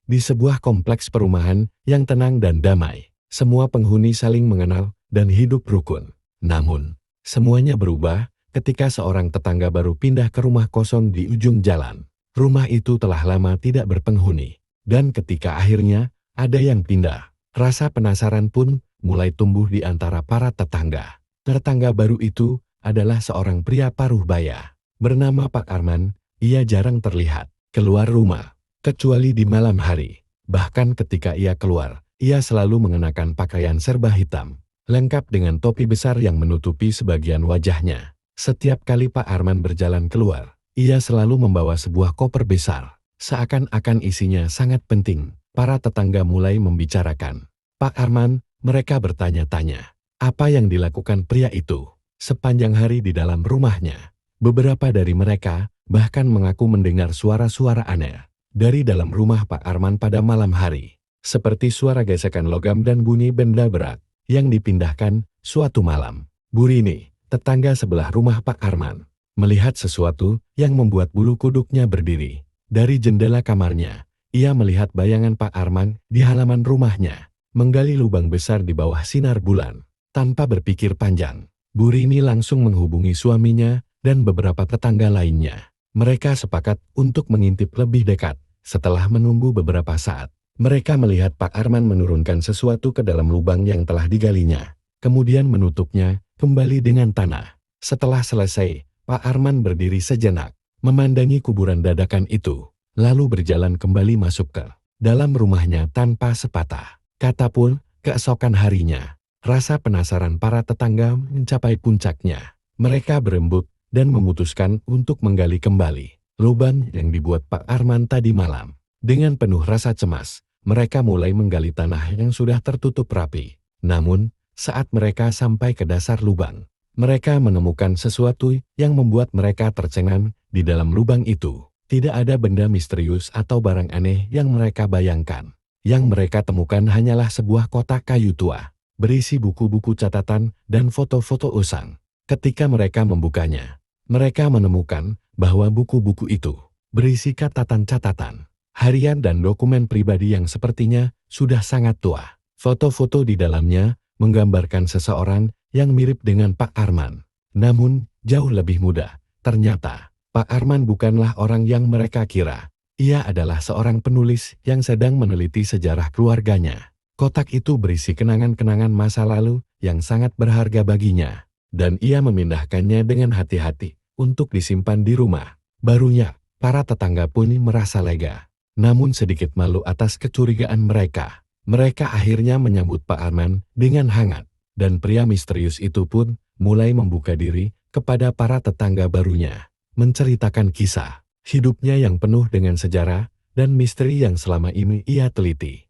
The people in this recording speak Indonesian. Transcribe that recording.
di sebuah kompleks perumahan yang tenang dan damai. Semua penghuni saling mengenal dan hidup rukun. Namun, semuanya berubah ketika seorang tetangga baru pindah ke rumah kosong di ujung jalan. Rumah itu telah lama tidak berpenghuni. Dan ketika akhirnya ada yang pindah, rasa penasaran pun mulai tumbuh di antara para tetangga. Tetangga baru itu adalah seorang pria paruh baya. Bernama Pak Arman. Ia jarang terlihat keluar rumah, kecuali di malam hari. Bahkan ketika ia keluar, ia selalu mengenakan pakaian serba hitam, lengkap dengan topi besar yang menutupi sebagian wajahnya. Setiap kali Pak Arman berjalan keluar, ia selalu membawa sebuah koper besar. Seakan-akan isinya sangat penting. Para tetangga mulai membicarakan Pak Arman. Mereka bertanya-tanya, apa yang dilakukan pria itu sepanjang hari di dalam rumahnya. Beberapa dari mereka bahkan mengaku mendengar suara-suara aneh dari dalam rumah Pak Arman pada malam hari. Seperti suara gesekan logam dan bunyi benda berat yang dipindahkan suatu malam. Bu Rini, tetangga sebelah rumah Pak Arman, melihat sesuatu yang membuat bulu kuduknya berdiri. Dari jendela kamarnya, ia melihat bayangan Pak Arman di halaman rumahnya, menggali lubang besar di bawah sinar bulan. Tanpa berpikir panjang, Bu Rini langsung menghubungi suaminya dan beberapa tetangga lainnya. Mereka sepakat untuk mengintip lebih dekat. Setelah menunggu beberapa saat, mereka melihat Pak Arman menurunkan sesuatu ke dalam lubang yang telah digalinya, kemudian menutupnya kembali dengan tanah. Setelah selesai, Pak Arman berdiri sejenak, memandangi kuburan dadakan itu, lalu berjalan kembali masuk ke dalam rumahnya tanpa sepatah kata pun. Keesokan harinya, rasa penasaran para tetangga mencapai puncaknya. Mereka berembuk dan memutuskan untuk menggali kembali lubang yang dibuat Pak Arman tadi malam. Dengan penuh rasa cemas, mereka mulai menggali tanah yang sudah tertutup rapi. Namun, saat mereka sampai ke dasar lubang, mereka menemukan sesuatu yang membuat mereka tercengang. Di dalam lubang itu, tidak ada benda misterius atau barang aneh yang mereka bayangkan. Yang mereka temukan hanyalah sebuah kotak kayu tua, berisi buku-buku catatan dan foto-foto usang. Ketika mereka membukanya, mereka menemukan bahwa buku-buku itu berisi catatan-catatan harian dan dokumen pribadi yang sepertinya sudah sangat tua. Foto-foto di dalamnya menggambarkan seseorang yang mirip dengan Pak Arman, namun jauh lebih muda. Ternyata, Pak Arman bukanlah orang yang mereka kira. Ia adalah seorang penulis yang sedang meneliti sejarah keluarganya. Kotak itu berisi kenangan-kenangan masa lalu yang sangat berharga baginya, dan ia memindahkannya dengan hati-hati untuk disimpan di rumah barunya. Para tetangga pun merasa lega, namun sedikit malu atas kecurigaan mereka. Mereka akhirnya menyambut Pak Arman dengan hangat, dan pria misterius itu pun mulai membuka diri kepada para tetangga barunya, menceritakan kisah hidupnya yang penuh dengan sejarah dan misteri yang selama ini ia teliti.